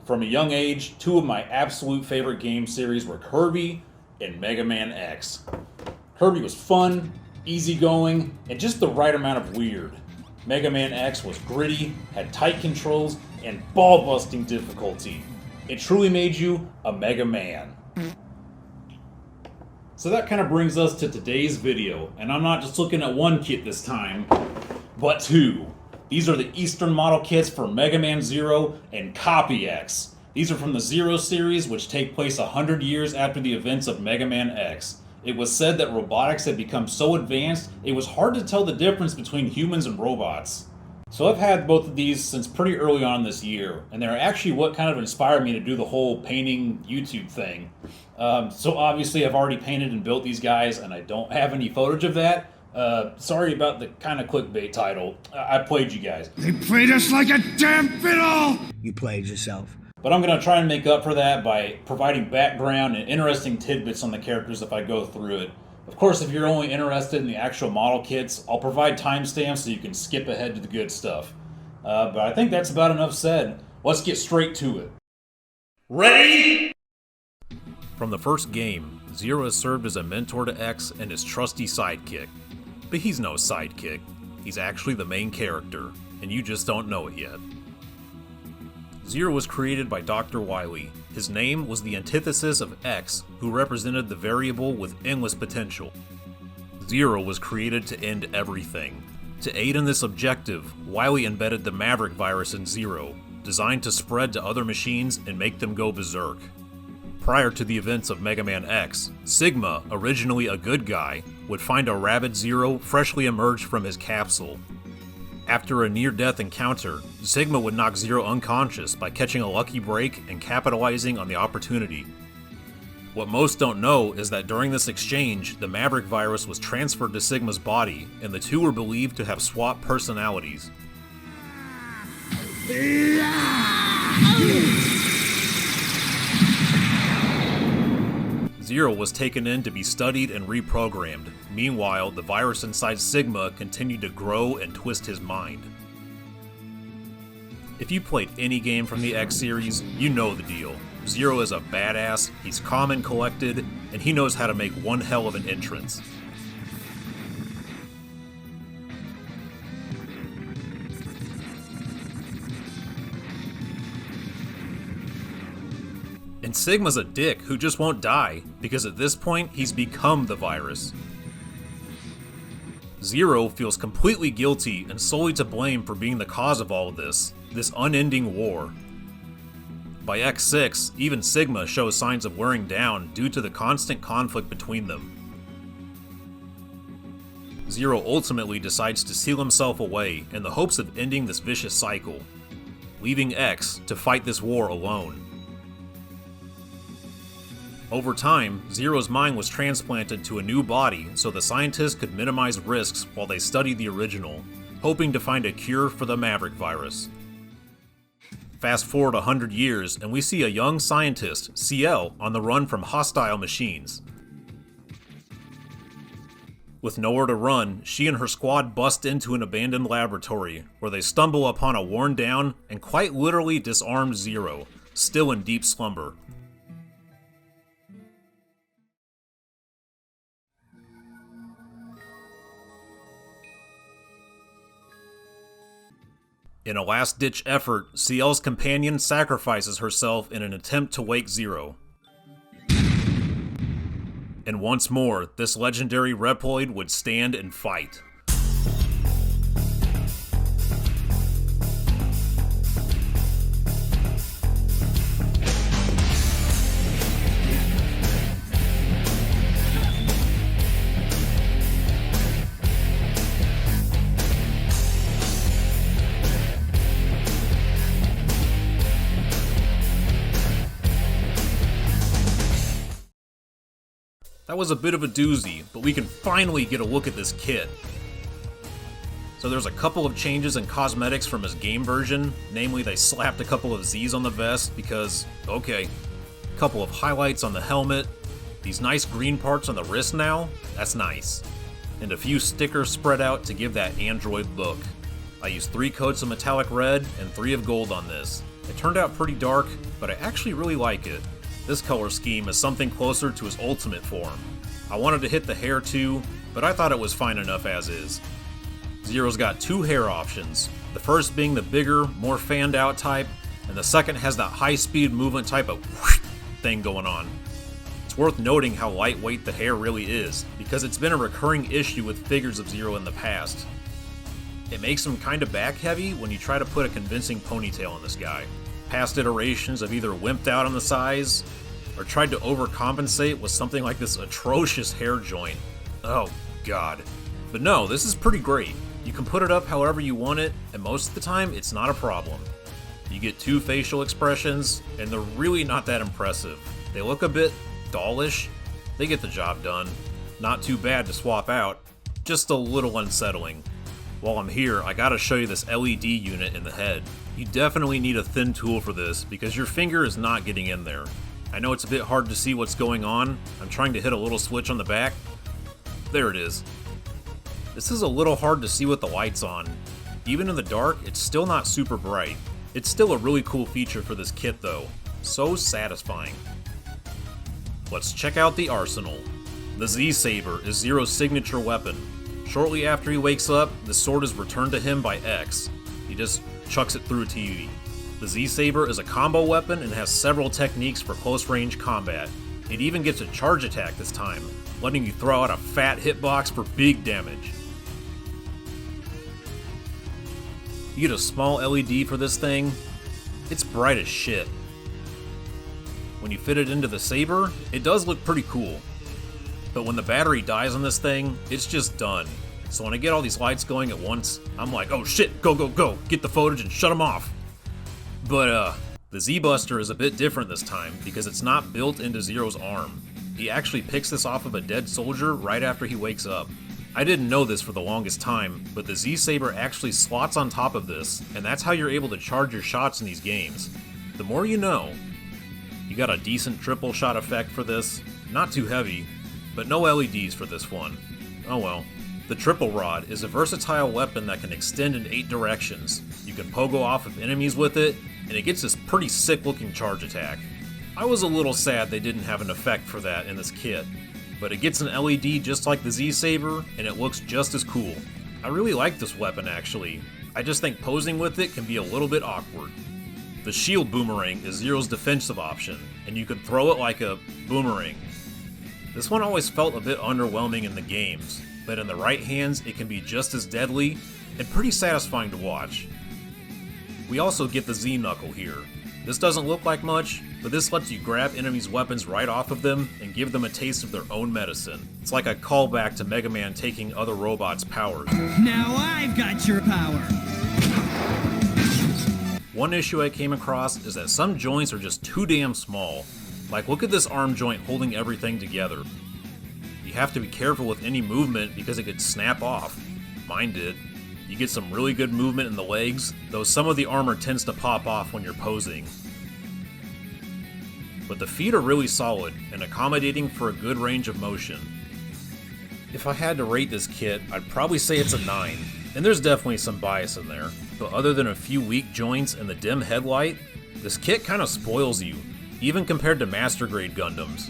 From a young age, two of my absolute favorite game series were Kirby and Mega Man X. Kirby was fun, easygoing, and just the right amount of weird. Mega Man X was gritty, had tight controls, and ball-busting difficulty. It truly made you a Mega Man. So that kind of brings us to today's video, and I'm not just looking at one kit this time, but two. These are the Eastern model kits for Mega Man Zero and Copy X. These are from the Zero series, which take place 100 years after the events of Mega Man X. It was said that robotics had become so advanced, it was hard to tell the difference between humans and robots. So I've had both of these since pretty early on this year, and they're actually what kind of inspired me to do the whole painting YouTube thing. So obviously I've already painted and built these guys, and I don't have any footage of that. Sorry about the kind of clickbait title. I played you guys. They played us like a damn fiddle! You played yourself. But I'm going to try and make up for that by providing background and interesting tidbits on the characters if I go through it. Of course, if you're only interested in the actual model kits, I'll provide timestamps so you can skip ahead to the good stuff. But I think that's about enough said. Let's get straight to it. Ready? From the first game, Zero has served as a mentor to X and his trusty sidekick. But he's no sidekick. He's actually the main character, and you just don't know it yet. Zero was created by Dr. Wily. His name was the antithesis of X, who represented the variable with endless potential. Zero was created to end everything. To aid in this objective, Wily embedded the Maverick virus in Zero, designed to spread to other machines and make them go berserk. Prior to the events of Mega Man X, Sigma, originally a good guy, would find a rabid Zero freshly emerged from his capsule. After a near-death encounter, Sigma would knock Zero unconscious by catching a lucky break and capitalizing on the opportunity. What most don't know is that during this exchange, the Maverick virus was transferred to Sigma's body, and the two were believed to have swapped personalities. Zero was taken in to be studied and reprogrammed. Meanwhile, the virus inside Sigma continued to grow and twist his mind. If you played any game from the X series, you know the deal. Zero is a badass, he's calm and collected, and he knows how to make one hell of an entrance. And Sigma's a dick who just won't die, because at this point, he's become the virus. Zero feels completely guilty and solely to blame for being the cause of all of this unending war. By X6, even Sigma shows signs of wearing down due to the constant conflict between them. Zero ultimately decides to seal himself away in the hopes of ending this vicious cycle, leaving X to fight this war alone. Over time, Zero's mind was transplanted to a new body so the scientists could minimize risks while they studied the original, hoping to find a cure for the Maverick virus. Fast forward 100 years and we see a young scientist, CL, on the run from hostile machines. With nowhere to run, she and her squad bust into an abandoned laboratory, where they stumble upon a worn down and quite literally disarmed Zero, still in deep slumber. In a last-ditch effort, CL's companion sacrifices herself in an attempt to wake Zero. And once more, this legendary Reploid would stand and fight. That was a bit of a doozy, but we can finally get a look at this kit. So there's a couple of changes in cosmetics from his game version, namely they slapped a couple of Z's on the vest because, okay. A couple of highlights on the helmet, these nice green parts on the wrist now, that's nice. And a few stickers spread out to give that Android look. I used 3 coats of metallic red and 3 of gold on this. It turned out pretty dark, but I actually really like it. This color scheme is something closer to his ultimate form. I wanted to hit the hair too, but I thought it was fine enough as is. Zero's got two hair options, the first being the bigger, more fanned out type, and the second has that high speed movement type of whoosh thing going on. It's worth noting how lightweight the hair really is, because it's been a recurring issue with figures of Zero in the past. It makes him kinda back heavy when you try to put a convincing ponytail on this guy. Past iterations have either wimped out on the size, or tried to overcompensate with something like this atrocious hair joint. Oh god. But no, this is pretty great. You can put it up however you want it, and most of the time it's not a problem. You get two facial expressions, and they're really not that impressive. They look a bit dollish. They get the job done. Not too bad to swap out, just a little unsettling. While I'm here, I gotta show you this LED unit in the head. You definitely need a thin tool for this because your finger is not getting in there. I know it's a bit hard to see what's going on. I'm trying to hit a little switch on the back. There it is. This is a little hard to see with the lights on. Even in the dark, it's still not super bright. It's still a really cool feature for this kit though. So satisfying. Let's check out the arsenal. The Z-Saber is Zero's signature weapon. Shortly after he wakes up, the sword is returned to him by X. He just chucks it through a TV. The Z-Saber is a combo weapon and has several techniques for close-range combat. It even gets a charge attack this time, letting you throw out a fat hitbox for big damage. You get a small LED for this thing. It's bright as shit. When you fit it into the saber, it does look pretty cool. But when the battery dies on this thing, it's just done. So when I get all these lights going at once, I'm like, oh shit, go, go, go, get the footage and shut them off. But the Z-Buster is a bit different this time because it's not built into Zero's arm. He actually picks this off of a dead soldier right after he wakes up. I didn't know this for the longest time, but the Z-Saber actually slots on top of this, and that's how you're able to charge your shots in these games. The more you know. You got a decent triple shot effect for this, not too heavy, but no LEDs for this one. Oh well. The Triple Rod is a versatile weapon that can extend in 8 directions. You can pogo off of enemies with it, and it gets this pretty sick looking charge attack. I was a little sad they didn't have an effect for that in this kit, but it gets an LED just like the Z-Saber, and it looks just as cool. I really like this weapon actually. I just think posing with it can be a little bit awkward. The Shield Boomerang is Zero's defensive option, and you can throw it like a boomerang. This one always felt a bit underwhelming in the games, but in the right hands it can be just as deadly and pretty satisfying to watch. We also get the Z-Knuckle here. This doesn't look like much, but this lets you grab enemies' weapons right off of them and give them a taste of their own medicine. It's like a callback to Mega Man taking other robots' powers. Now I've got your power! One issue I came across is that some joints are just too damn small. Like look at this arm joint holding everything together. You have to be careful with any movement because it could snap off. Mine did. You get some really good movement in the legs, though some of the armor tends to pop off when you're posing. But the feet are really solid and accommodating for a good range of motion. If I had to rate this kit, I'd probably say it's a 9, and there's definitely some bias in there, but other than a few weak joints and the dim headlight, this kit kinda spoils you, even compared to Master Grade Gundams.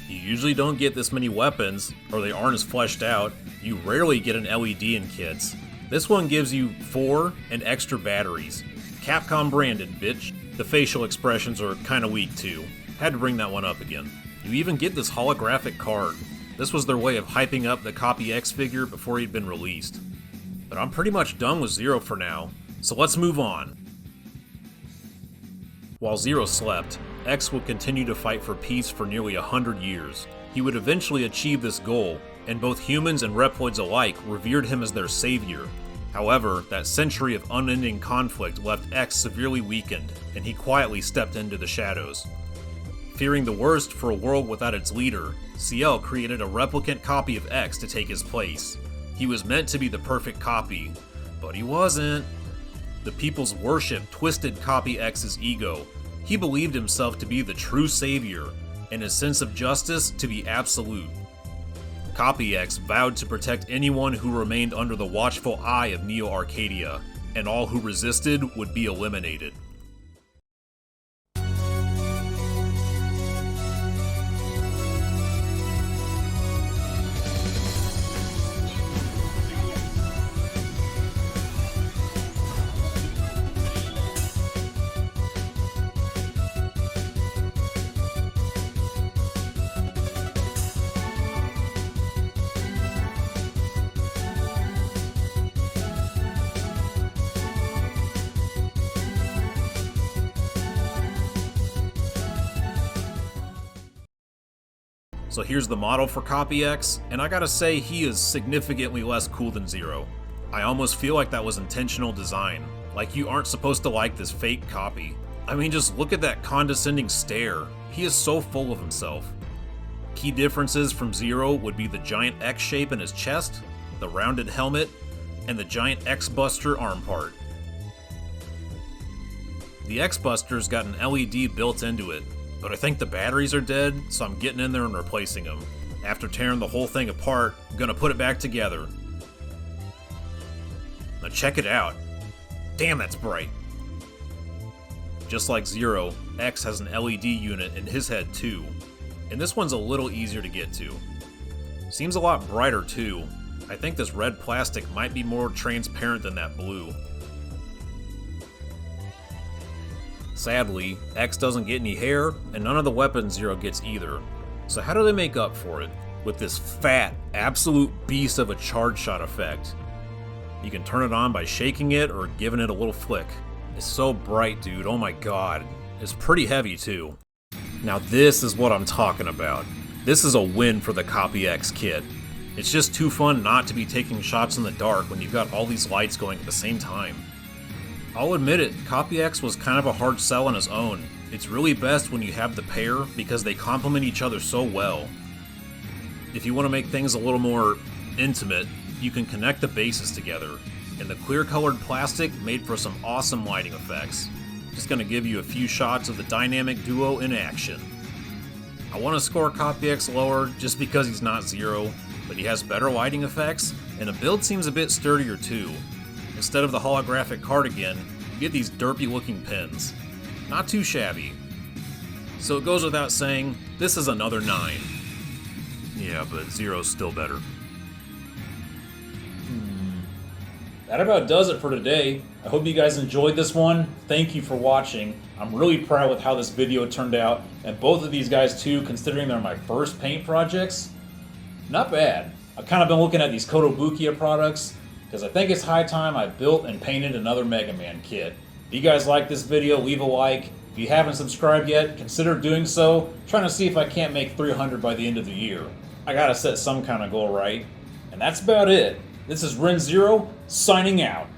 You usually don't get this many weapons, or they aren't as fleshed out. You rarely get an LED in kits. This one gives you 4 and extra batteries. Capcom branded, bitch. The facial expressions are kinda weak too. Had to bring that one up again. You even get this holographic card. This was their way of hyping up the Copy X figure before he'd been released. But I'm pretty much done with Zero for now, so let's move on. While Zero slept, X would continue to fight for peace for nearly 100 years. He would eventually achieve this goal, and both humans and Reploids alike revered him as their savior. However, that century of unending conflict left X severely weakened, and he quietly stepped into the shadows. Fearing the worst for a world without its leader, CL created a replicant copy of X to take his place. He was meant to be the perfect copy, but he wasn't. The people's worship twisted Copy X's ego. He believed himself to be the true savior, and his sense of justice to be absolute. Copy X vowed to protect anyone who remained under the watchful eye of Neo Arcadia, and all who resisted would be eliminated. So here's the model for Copy X, and I gotta say he is significantly less cool than Zero. I almost feel like that was intentional design, like you aren't supposed to like this fake copy. I mean, just look at that condescending stare. He is so full of himself. Key differences from Zero would be the giant X shape in his chest, the rounded helmet, and the giant X-Buster arm part. The X-Buster's got an LED built into it, but I think the batteries are dead, so I'm getting in there and replacing them. After tearing the whole thing apart, I'm gonna put it back together. Now check it out. Damn, that's bright. Just like Zero, X has an LED unit in his head too, and this one's a little easier to get to. Seems a lot brighter too. I think this red plastic might be more transparent than that blue. Sadly, X doesn't get any hair, and none of the weapons Zero gets either. So how do they make up for it? With this fat, absolute beast of a charge shot effect. You can turn it on by shaking it or giving it a little flick. It's so bright, dude, oh my god. It's pretty heavy too. Now this is what I'm talking about. This is a win for the Copy X kit. It's just too fun not to be taking shots in the dark when you've got all these lights going at the same time. I'll admit it, Copy X was kind of a hard sell on his own. It's really best when you have the pair because they complement each other so well. If you want to make things a little more intimate, you can connect the bases together, and the clear colored plastic made for some awesome lighting effects. Just gonna give you a few shots of the dynamic duo in action. I want to score Copy X lower just because he's not Zero, but he has better lighting effects, and the build seems a bit sturdier too. Instead of the holographic cardigan, you get these derpy looking pins. Not too shabby. So it goes without saying, this is another 9. Yeah, but Zero's still better. That about does it for today. I hope you guys enjoyed this one. Thank you for watching. I'm really proud with how this video turned out, and both of these guys too, considering they're my first paint projects. Not bad. I've kind of been looking at these Kotobukiya products, because I think it's high time I built and painted another Mega Man kit. If you guys like this video, leave a like. If you haven't subscribed yet, consider doing so. I'm trying to see if I can't make 300 by the end of the year. I gotta set some kind of goal, right? And that's about it. This is Ren Zero, signing out.